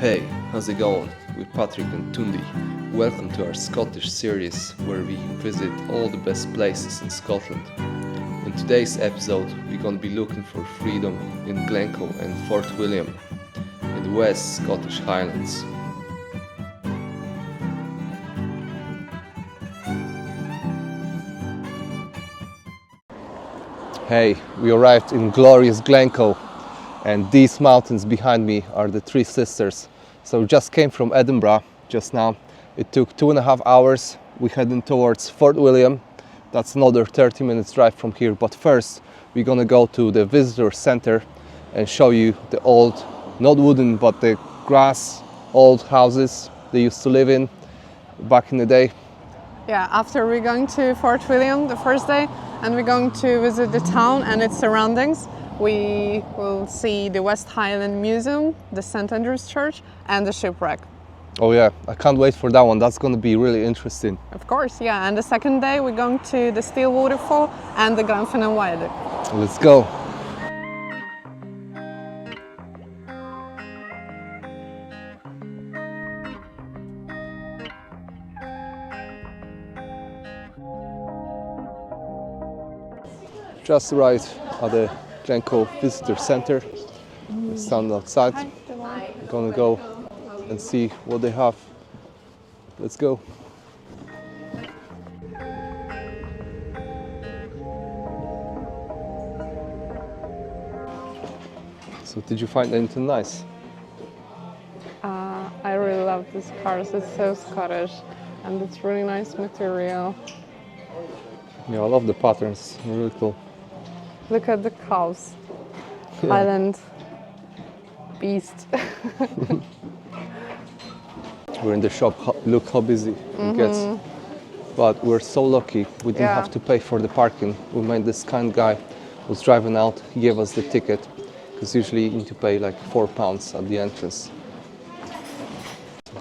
Hey, how's it going? With Patryk and Tundi. Welcome to our Scottish series where we visit all the best places in Scotland. In today's episode, we're going to be looking for freedom in Glencoe and Fort William in the West Scottish Highlands. Hey, we arrived in glorious Glencoe, and these mountains behind me are the Three Sisters. So we just came from Edinburgh just now. It took 2.5 hours. We're heading towards Fort William. That's another 30 minutes drive from here. But first, we're gonna go to the visitor center and show you the old, not wooden, but the grass old houses they used to live in back in the day. Yeah, after we're going to Fort William the first day, and we're going to visit the town and its surroundings. We will see the West Highland Museum, the St. Andrew's Church, and the Shipwreck. Oh yeah, I can't wait for that one. That's going to be really interesting. Of course, yeah. And the second day, we're going to the Steall Waterfall and the Glenfinnan Viaduct. Let's go. Just arrived at the Glencoe Visitor Center. We stand outside. We're gonna go and see what they have. Let's go. So, did you find anything nice? I really love these cars. It's so Scottish, and it's really nice material. Yeah, I love the patterns. Really cool. Look at the cows. Highland beast. We're in the shop. Look how busy it gets. But we're so lucky. We didn't have to pay for the parking. We met this kind guy who was driving out. He gave us the ticket because usually you need to pay like £4 at the entrance.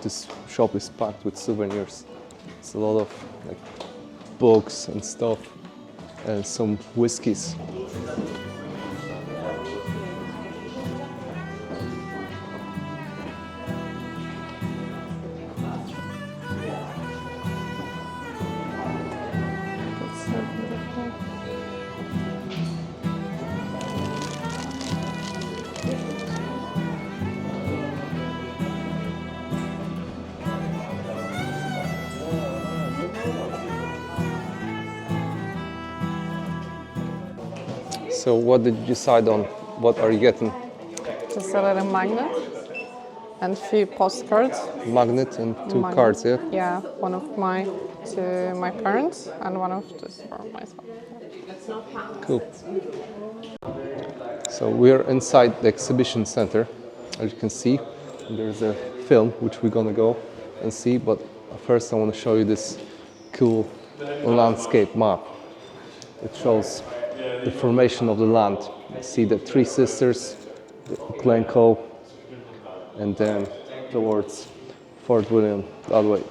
This shop is packed with souvenirs. It's a lot of like books and stuff and some whiskies. So what did you decide on? What are you getting? Just a little magnet and a few postcards. Magnet and two cards, yeah? Yeah, one of mine to my parents and one of just for myself. Cool. So we're inside the exhibition center, as you can see. There's a film which we're gonna go and see, but first I want to show you this cool landscape map. It shows the formation of the land. You see the Three Sisters, the Glencoe, and then towards Fort William that way.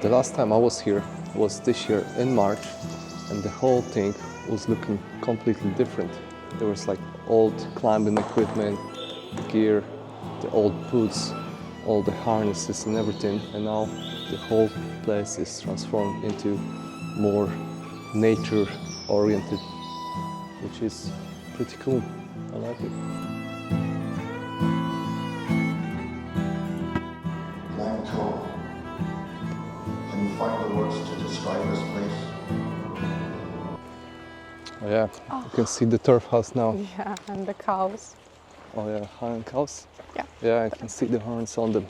The last time I was here was this year in March, and the whole thing was looking completely different. There was like old climbing equipment, gear, the old boots, all the harnesses and everything, and now the whole place is transformed into more nature-oriented, which is pretty cool. I like it. Glencoe. Can you find the words to describe this place? Oh yeah, you can see the turf house now. Yeah, and the cows. Oh yeah, Highland cows? Yeah. Yeah, I can see the horns on them.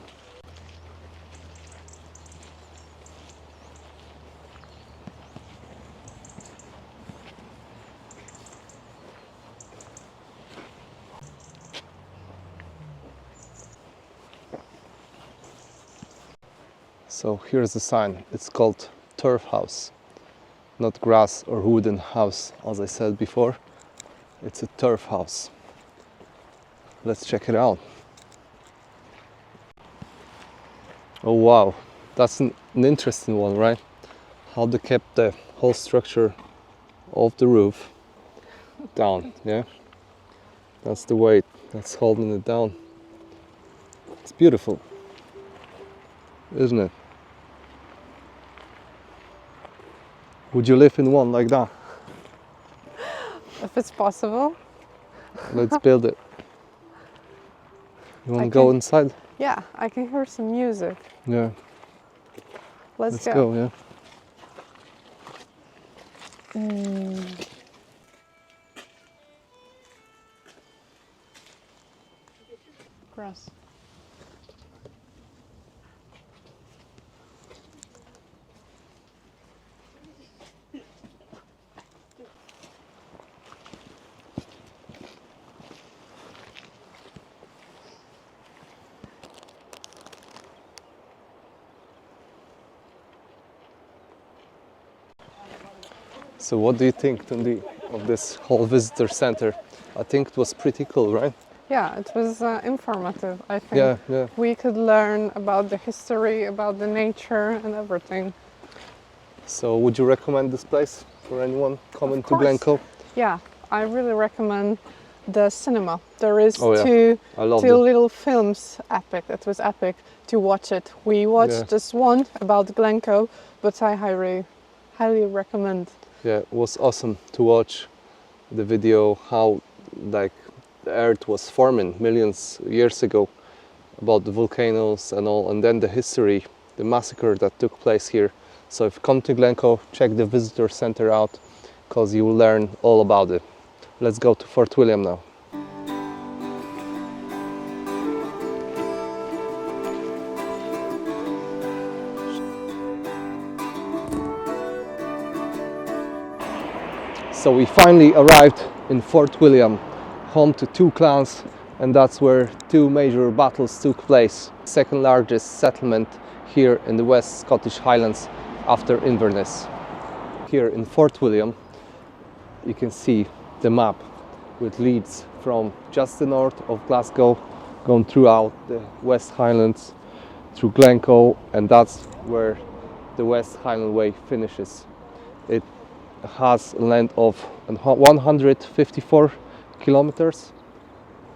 So here's the sign. It's called turf house, not grass or wooden house, as I said before. It's a turf house. Let's check it out. Oh wow, that's an interesting one, right? How they kept the whole structure of the roof down, yeah? That's the weight that's holding it down. It's beautiful, isn't it? Would you live in one like that? If it's possible. Let's build it. You want to I go can- inside? Yeah, I can hear some music. Yeah, Let's let's go, yeah. Grass. So what do you think, Tundi, of this whole visitor center? I think it was pretty cool, right? Yeah, it was informative, I think. Yeah, yeah. We could learn about the history, about the nature and everything. So would you recommend this place for anyone coming to course. Glencoe? Yeah, I really recommend the cinema. There is Oh, yeah. two I love two it. little films, epic. It was epic to watch it. We watched Yeah. just one about Glencoe, but I highly recommend. Yeah, it was awesome to watch the video how like the earth was forming millions years ago, about the volcanoes and all, and then the history, the massacre that took place here. So if you come to Glencoe, check the visitor center out because you will learn all about it. Let's go to Fort William now. So we finally arrived in Fort William, home to two clans, and that's where two major battles took place. Second largest settlement here in the West Scottish Highlands after Inverness. Here in Fort William, you can see the map with leads from just the north of Glasgow, going throughout the West Highlands, through Glencoe, and that's where the West Highland Way finishes. It has a length of 154 kilometers.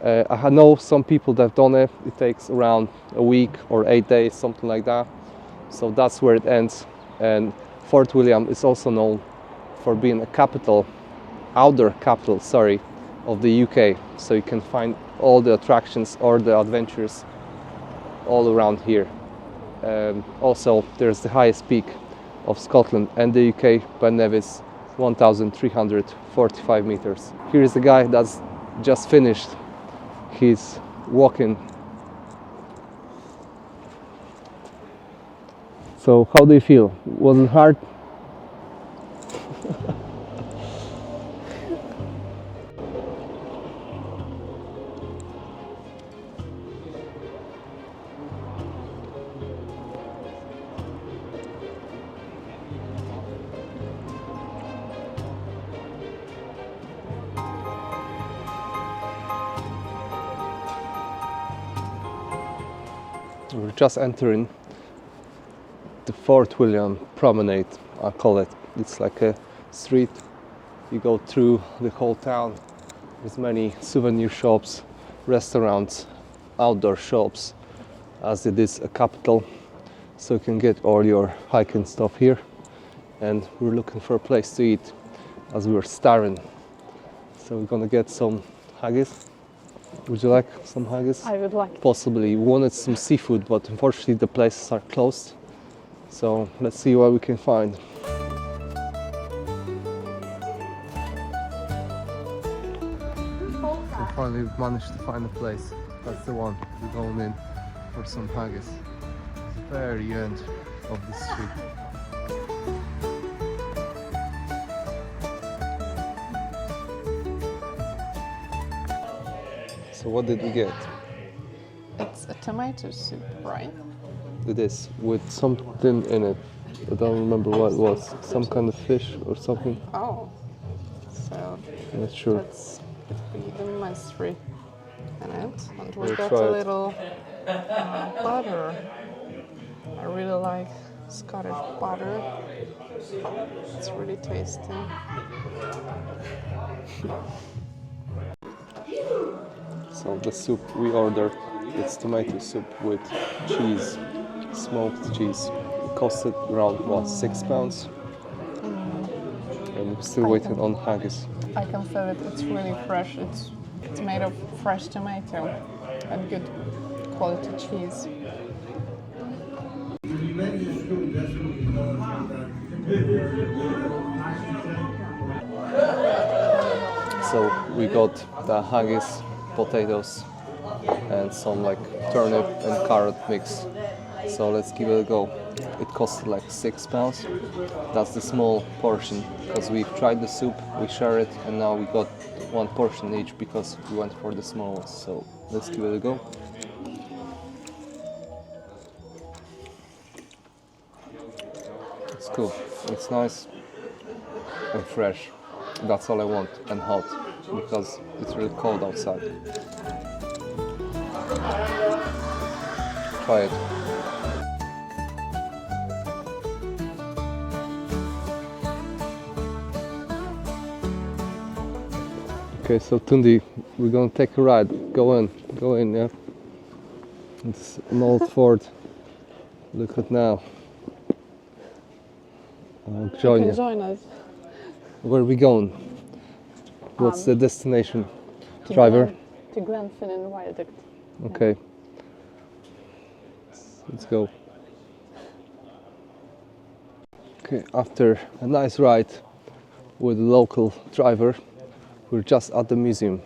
I know some people that have done it. It takes around a week or 8 days, something like that. So that's where it ends. And Fort William is also known for being a capital, outdoor capital, sorry, of the UK. So you can find all the attractions or the adventures all around here. Also, there's the highest peak of Scotland and the UK by Nevis, 1,345 meters. Here is the guy that's just finished. He's walking. So how do you feel? Was it hard? We're just entering the Fort William promenade, I call it. It's like a street. You go through the whole town. There's many souvenir shops, restaurants, outdoor shops, as it is a capital. So you can get all your hiking stuff here. And we're looking for a place to eat as we were starving. So we're gonna get some haggis. Would you like some haggis? I would like. Possibly. We wanted some seafood, but unfortunately the places are closed. So let's see what we can find. We finally managed to find a place. That's the one. We're going in for some haggis. Very end of the street. So what did we get? It's a tomato soup, right? It is, with something in it. I don't remember what it was. Some kind of fish or something. Oh, so I'm not sure. let's be the mystery in it. And we We'll got try a it. little butter. I really like Scottish butter. It's really tasty. So the soup we ordered, it's tomato soup with cheese, smoked cheese. It costed around what, £6? And we're still waiting on haggis. I can feel it. It's really fresh. It's made of fresh tomato and good quality cheese. So we got the haggis, potatoes, and some like turnip and carrot mix. So let's give it a go. It costed like £6. That's the small portion because we've tried the soup, we share it, and now we got one portion each because we went for the small ones. So let's give it a go. It's cool. It's nice and fresh. That's all I want, and hot because it's really cold outside. Try it. Okay, so Tundi, we're gonna take a ride. Go in, yeah. It's an old fort. Look at now. I'll join you. Join us. Where are we going? What's the destination? Driver? To Glenfinnan Viaduct. Okay. Let's go. Okay, after a nice ride with a local driver, we're just at the museum.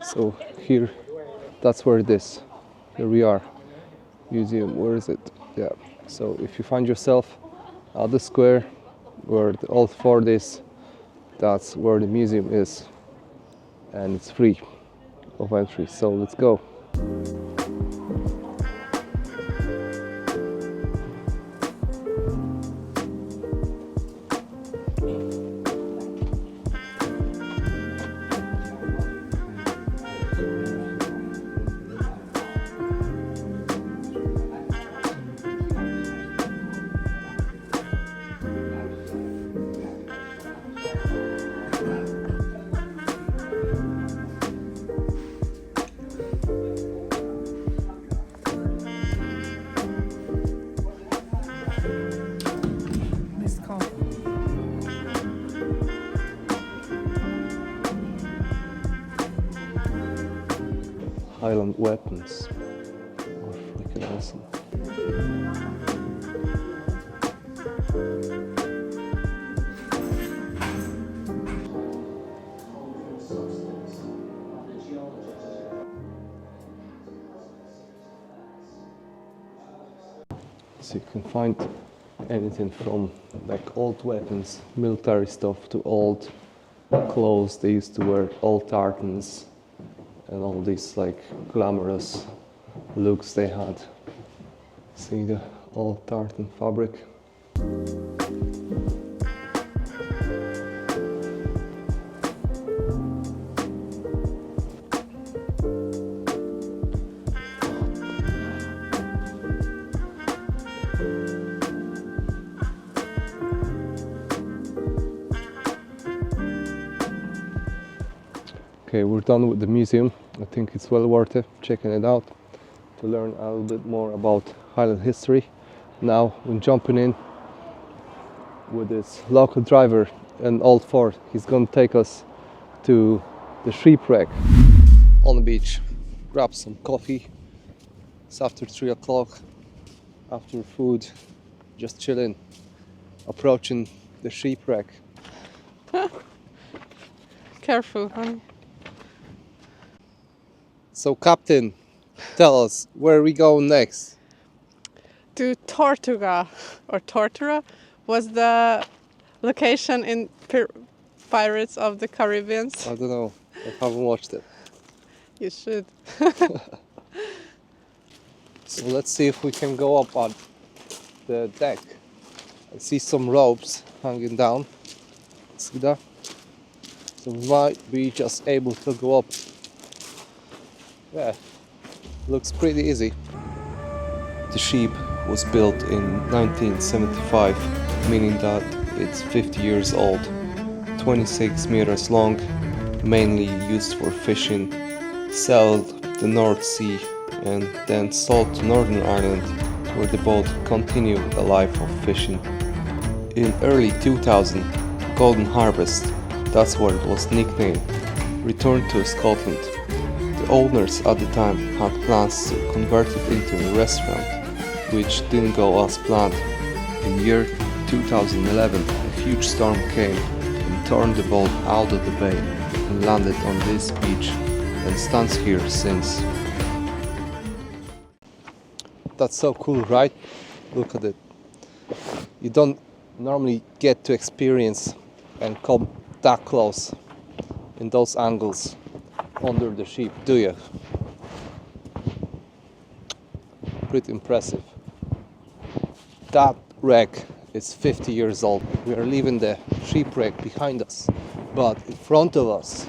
So here, that's where it is. Here we are. Museum, where is it? Yeah. So if you find yourself at the square where the old fort is, that's where the museum is. And it's free of entry. So let's go. Highland weapons are freaking awesome. So you can find anything from like old weapons, military stuff, to old clothes they used to wear, old tartans, and all these like glamorous looks they had. See the old tartan fabric? Okay, we're done with the museum. I think it's well worth it checking it out to learn a little bit more about Highland history. Now we're jumping in with this local driver, an old fort. He's gonna take us to the Shipwreck on the beach. Grab some coffee. It's after 3 o'clock. After food, just chilling, approaching the Shipwreck. Careful, honey. So, Captain, tell us, where are we going next? To Tortuga, or Tortura, was the location in Pirates of the Caribbean. I don't know. I haven't watched it. You should. So let's see if we can go up on the deck. I see some ropes hanging down. See that? So we might be just able to go up. Yeah, looks pretty easy. The ship was built in 1975, meaning that it's 50 years old. 26 meters long, mainly used for fishing, sailed the North Sea and then sold to Northern Ireland, where the boat continued a life of fishing. In early 2000, Golden Harvest, that's what it was nicknamed, returned to Scotland. The owners at the time had plans to convert it into a restaurant, which didn't go as planned. In year 2011, a huge storm came and turned the boat out of the bay and landed on this beach and stands here since. That's so cool, right? Look at it. You don't normally get to experience and come that close in those angles under the ship, do you? Pretty impressive. That wreck is 50 years old. We are leaving the shipwreck behind us, but in front of us,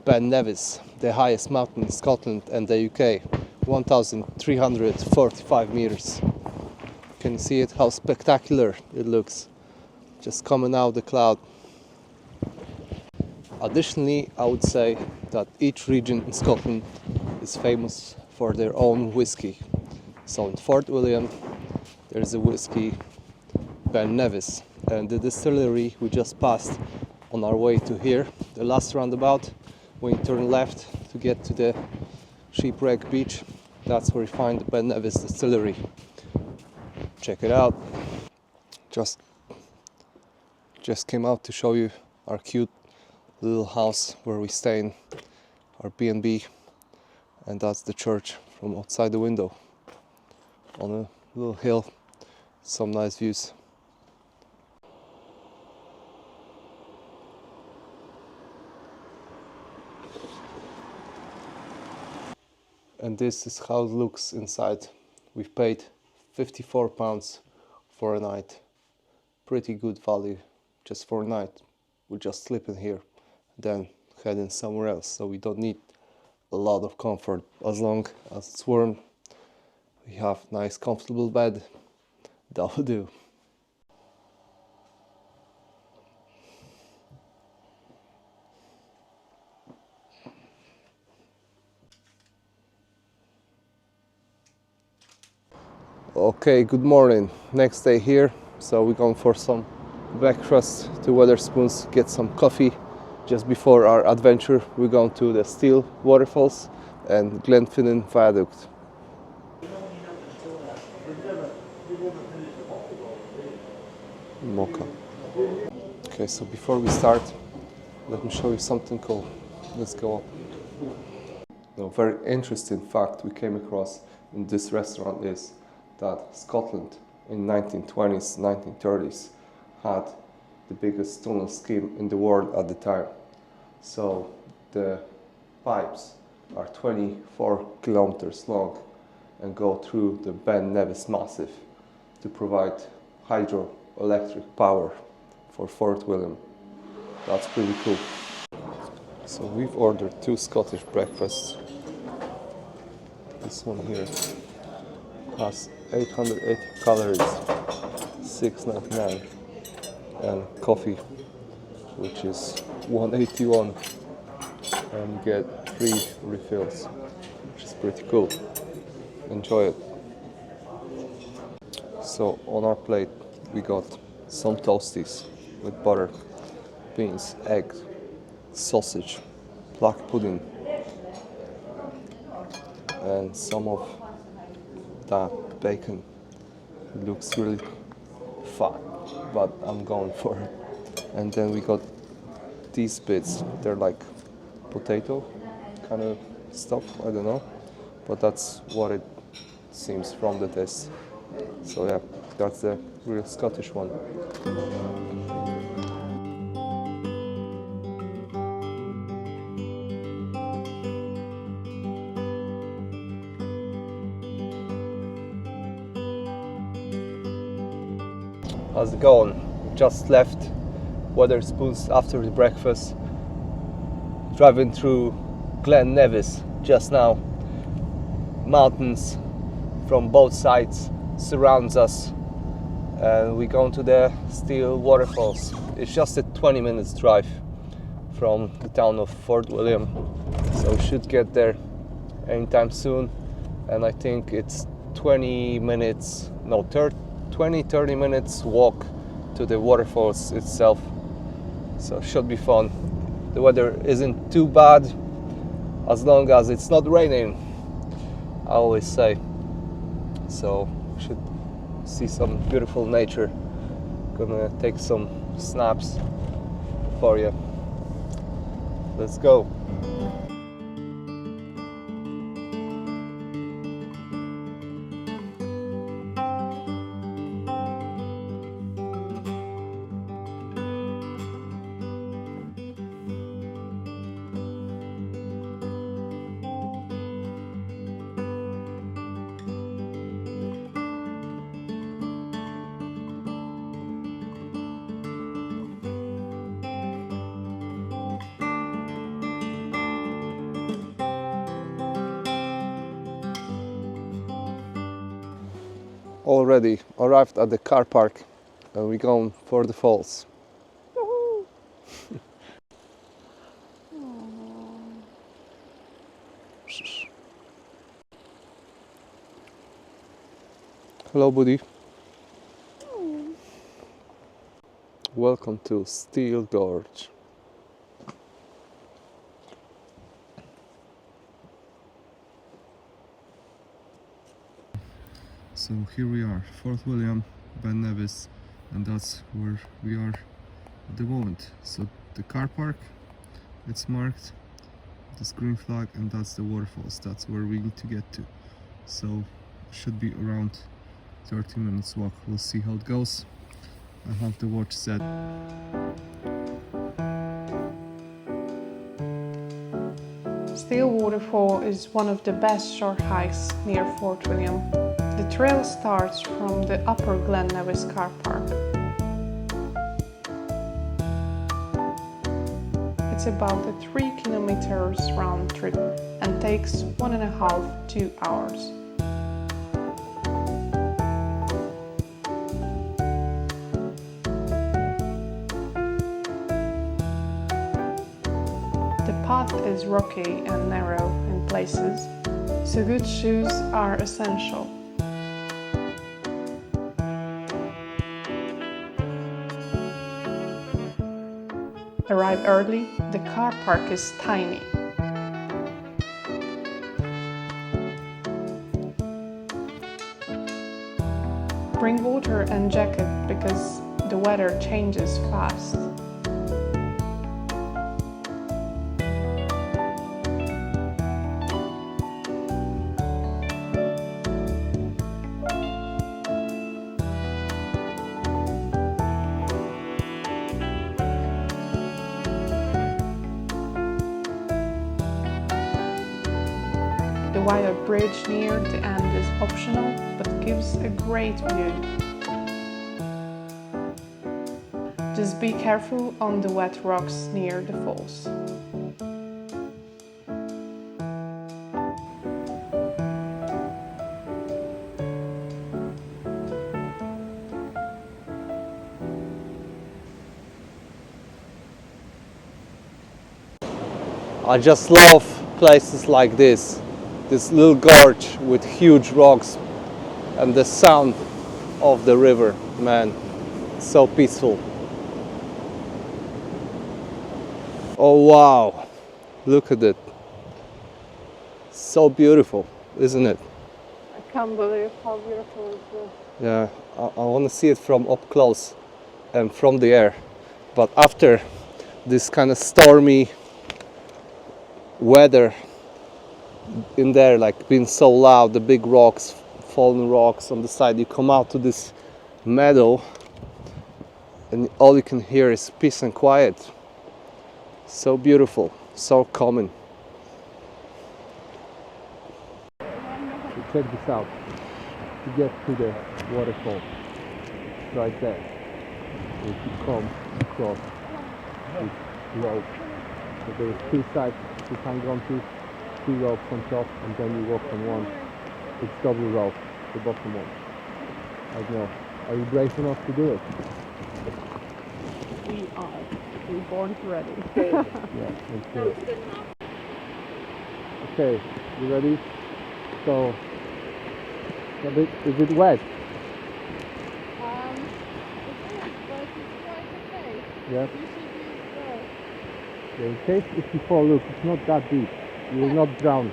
Ben Nevis, the highest mountain in Scotland and the UK, 1,345 meters. Can you see it? How spectacular it looks, just coming out of the cloud. Additionally, I would say that each region in Scotland is famous for their own whiskey. So in Fort William, there's a whiskey, Ben Nevis, and the distillery we just passed on our way to here, the last roundabout, when you turn left to get to the Shipwreck beach, that's where you find the Ben Nevis distillery. Check it out. Just came out to show you our cute little house where we stay in, our B&B, and that's the church from outside the window on a little hill. Some nice views. And this is how it looks inside. We've paid £54 for a night. Pretty good value just for a night. We'll just sleep in here, then heading somewhere else. So we don't need a lot of comfort. As long as it's warm, we have nice comfortable bed. That will do. Okay, good morning. Next day here, so we're going for some breakfast to Wetherspoons, get some coffee. Just before our adventure, we're going to the Steall Waterfalls and Glenfinnan Viaduct. Mocha. Okay, so before we start, let me show you something cool. Let's go. A very interesting fact we came across in this restaurant is that Scotland in 1920s, 1930s had the biggest tunnel scheme in the world at the time. So the pipes are 24 kilometers long and go through the Ben Nevis Massif to provide hydroelectric power for Fort William. That's pretty cool. So we've ordered 2 Scottish breakfasts. This one here has 880 calories, $6.99, and coffee, which is $1.81, and you get 3 refills, which is pretty cool. Enjoy it. So on our plate we got some toasties with butter, beans, egg, sausage, black pudding, and some of that bacon. It looks really fat, but I'm going for it. And then we got these bits. They're like potato kind of stuff, I don't know, but that's what it seems from the taste. So yeah, that's the real Scottish one. How's it going? Just left Wetherspoons after the breakfast, driving through Glen Nevis just now. Mountains from both sides, surrounds us, and we're going to the Steall waterfalls. It's just a 20 minutes drive from the town of Fort William, so we should get there anytime soon. And I think it's 20 minutes, no, 30 minutes walk to the waterfalls itself, so should be fun. The weather isn't too bad as long as it's not raining, I always say. So should see some beautiful nature. Gonna take some snaps for you. Let's go. Already arrived at the car park and we're going for the falls. Hello, buddy. Welcome to Steall Gorge. So here we are, Fort William by Nevis, and that's where we are at the moment. So the car park, it's marked, this green flag, and that's the waterfalls. That's where we need to get to. So should be around 30 minutes walk. We'll see how it goes. I have the watch set. Steall Waterfall is one of the best short hikes near Fort William. The trail starts from the upper Glen Nevis car park. It's about a 3 kilometers round trip and takes 1.5–2 hours. The path is rocky and narrow in places, so good shoes are essential. Arrive early, the car park is tiny. Bring water and jacket because the weather changes fast. The wire bridge near the end is optional, but gives a great view. Just be careful on the wet rocks near the falls. I just love places like this little gorge with huge rocks and the sound of the river, man, so peaceful. Oh wow, look at it, so beautiful, isn't it? I can't believe how beautiful it is. Yeah, I want to see it from up close and from the air, but after this kind of stormy weather in there, like being so loud, the big rocks, fallen rocks on the side, you come out to this meadow and all you can hear is peace and quiet. So beautiful, so calming. So check this out. To get to the waterfall, right there, if you come across this rope. So there are 2 sides you hang on to, 2 ropes on top, and then you walk on one. It's double rope, the bottom one. I don't know. Are you brave enough to do it? We are. We're born ready. Yeah, okay. Okay, you ready? So, is it wet? It is, but it's quite okay. Yeah. You should use both. Yeah, in case if you fall, look, it's not that deep. You will not drown.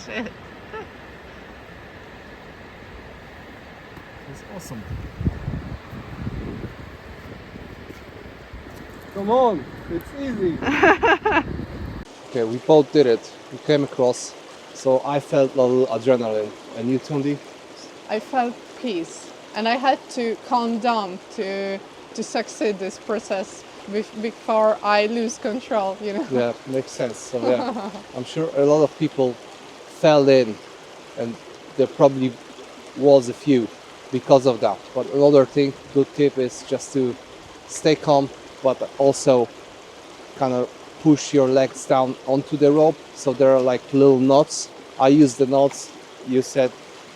Shit. It's awesome. Come on, it's easy. Okay, we both did it. We came across, so I felt a little adrenaline. And you, Tundi? I felt peace, and I had to calm down to succeed this process before I lose control. You know. Yeah, makes sense. So yeah, I'm sure a lot of people fell in, and there probably was a few because of that. But another thing, good tip is just to stay calm, but also kind of push your legs down onto the rope. So there are like little knots. I use the knots. You said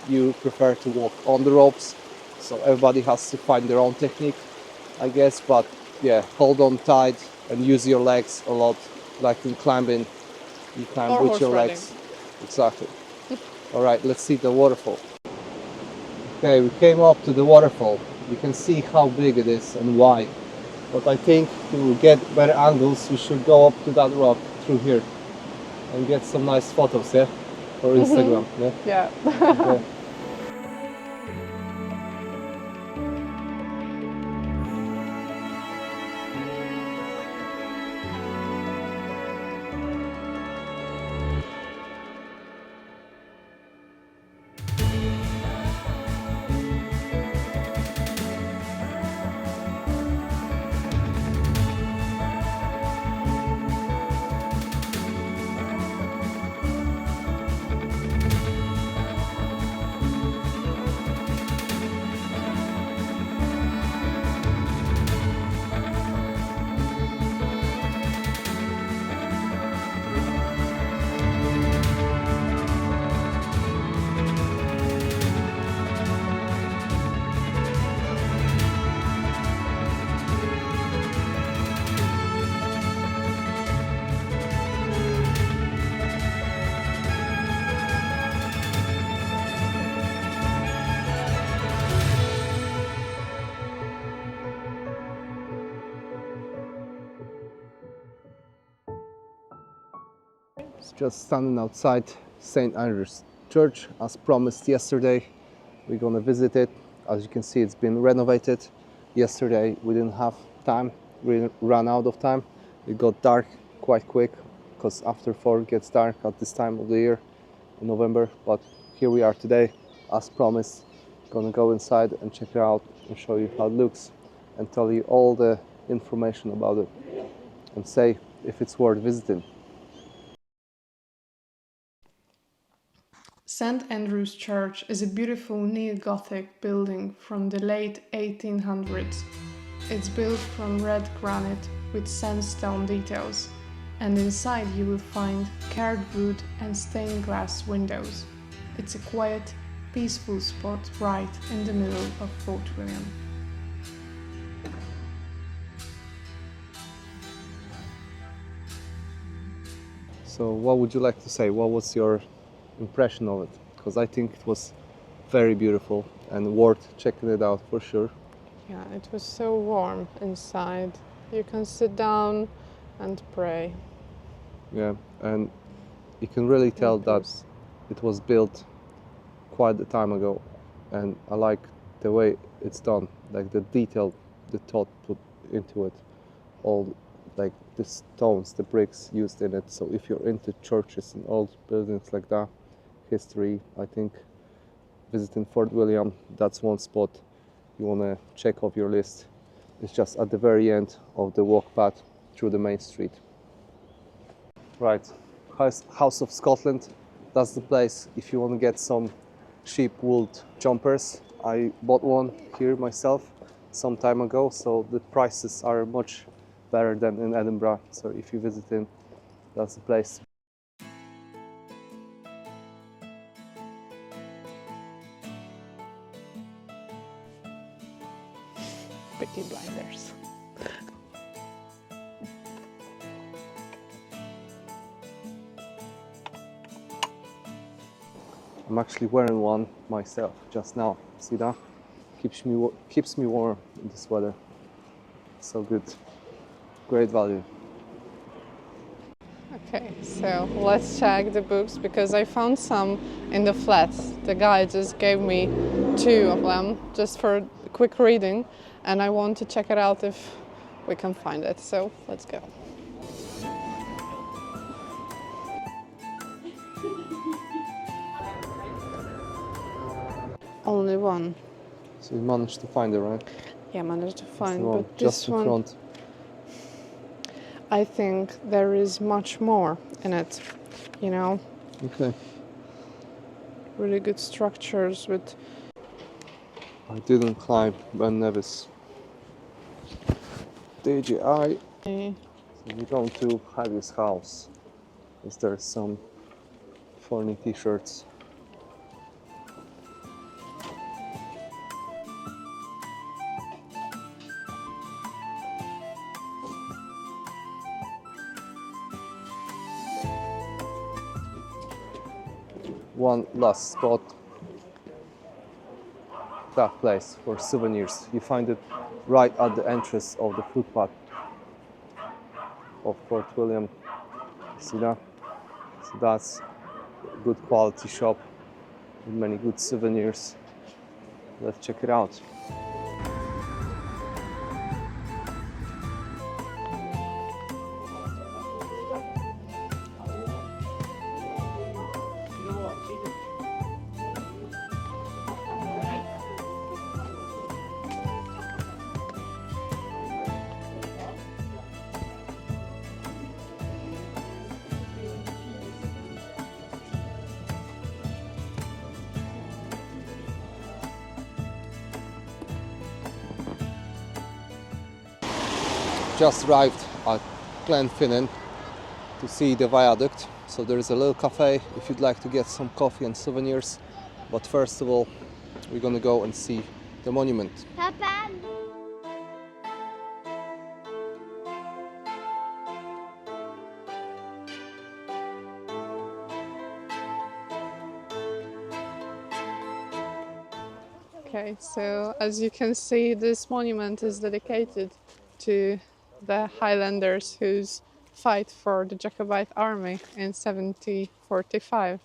you prefer to walk on the ropes. So everybody has to find their own technique, I guess. But yeah, hold on tight and use your legs a lot. Like in climbing, you climb Or with horse your riding. legs. Exactly. All right, let's see the waterfall. Okay, we came up to the waterfall. You can see how big it is and wide. But I think to get better angles, we should go up to that rock through here and get some nice photos, yeah? For Instagram, yeah? Yeah. Okay. It's just standing outside St. Andrew's Church as promised yesterday. We're gonna visit it. As you can see, it's been renovated. Yesterday we didn't have time, we ran out of time. It got dark quite quick because after 4 it gets dark at this time of the year in November. But here we are today, as promised. Gonna go inside and check it out and show you how it looks and tell you all the information about it and say if it's worth visiting. St. Andrew's Church is a beautiful neo-Gothic building from the late 1800s. It's built from red granite with sandstone details, and inside you will find carved wood and stained glass windows. It's a quiet, peaceful spot right in the middle of Fort William. So what would you like to say? What was your impression of it? Because I think it was very beautiful and worth checking it out for sure. Yeah, it was so warm inside. You can sit down and pray. Yeah, and you can really tell that it was built quite a time ago, and I like the way it's done. Like the detail, the thought put into it, all like the stones, the bricks used in it. So if you're into churches and old buildings like that, history, I think visiting Fort William, that's one spot you want to check off your list. It's just at the very end of the walk path through the main street. Right, House of Scotland, that's the place if you want to get some cheap wool jumpers. I bought one here myself some time ago, so the prices are much better than in Edinburgh. So if you visit in, that's the place. Peaky Blinders. I'm actually wearing one myself just now. See that? Keeps me warm in this weather. So good. Great value. Okay, so let's check the books because I found some in the flats. The guy just gave me 2 of them just for quick reading, and I want to check it out if we can find it. So let's go. Only one. So you managed to find it, right? Yeah, I managed to That's find, the one, but just this in one, front. I think there is much more in it, you know, Okay. really good structures with... I didn't climb Ben Nevis. DJI. So we're going to Harry's house. Is there some funny t-shirts? One last spot. That place for souvenirs. You find it right at the entrance of the footpath of Fort William. See that? So that's a good quality shop with many good souvenirs. Let's check it out. Just arrived at Glenfinnan to see the viaduct. So there is a little cafe if you'd like to get some coffee and souvenirs. But first of all, we're gonna go and see the monument. Papa. Okay, so as you can see, this monument is dedicated to the Highlanders whose fight for the Jacobite army in 1745.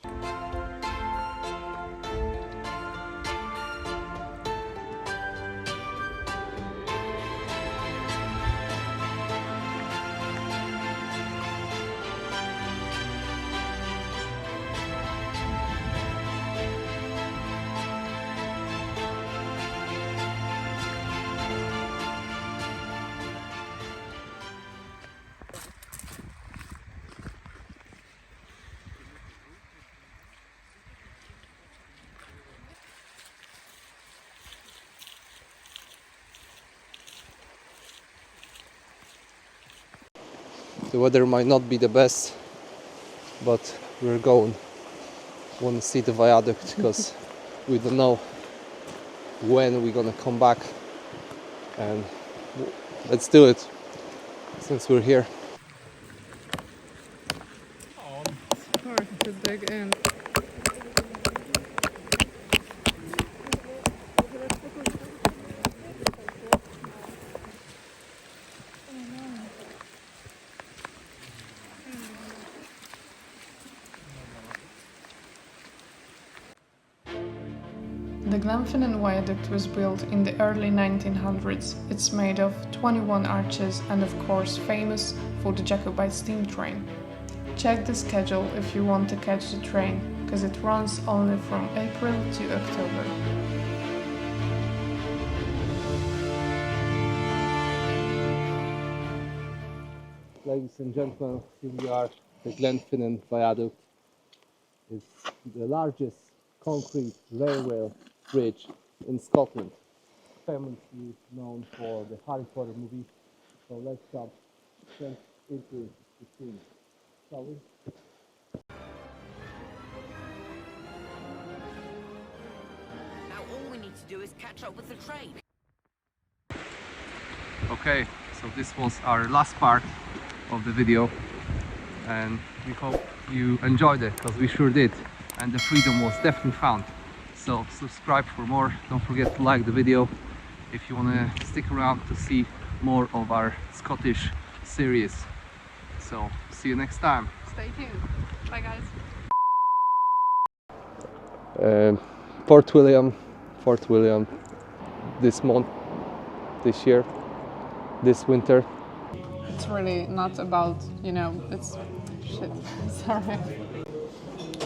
The weather might not be the best, but we're going. Want to see the viaduct because we don't know when we're gonna come back, and let's do it since we're here. Hard to dig in. The Glenfinnan Viaduct was built in the early 1900s. It's made of 21 arches and of course famous for the Jacobite steam train. Check the schedule if you want to catch the train, because it runs only from April to October. Ladies and gentlemen, here we are, the Glenfinnan Viaduct. It's the largest concrete railway bridge in Scotland, famously known for the Harry Potter movie. So let's jump straight into the scene, shall we? Now all we need to do is catch up with the train. Okay, so this was our last part of the video, and we hope you enjoyed it, because we sure did, and the freedom was definitely found. So subscribe for more. Don't forget to like the video if you want to stick around to see more of our Scottish series. So see you next time. Stay tuned. Bye guys. Fort William this month, this year, this winter. It's really not about, you know, it's shit. Sorry.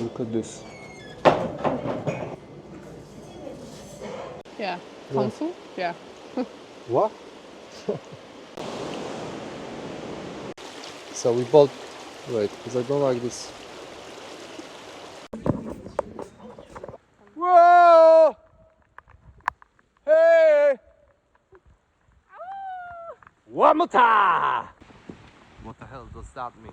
Look at this. Yeah. Console? Yeah. What? So we bought, wait, because I don't like this. Whoa! Hey! One more time! What the hell does that mean?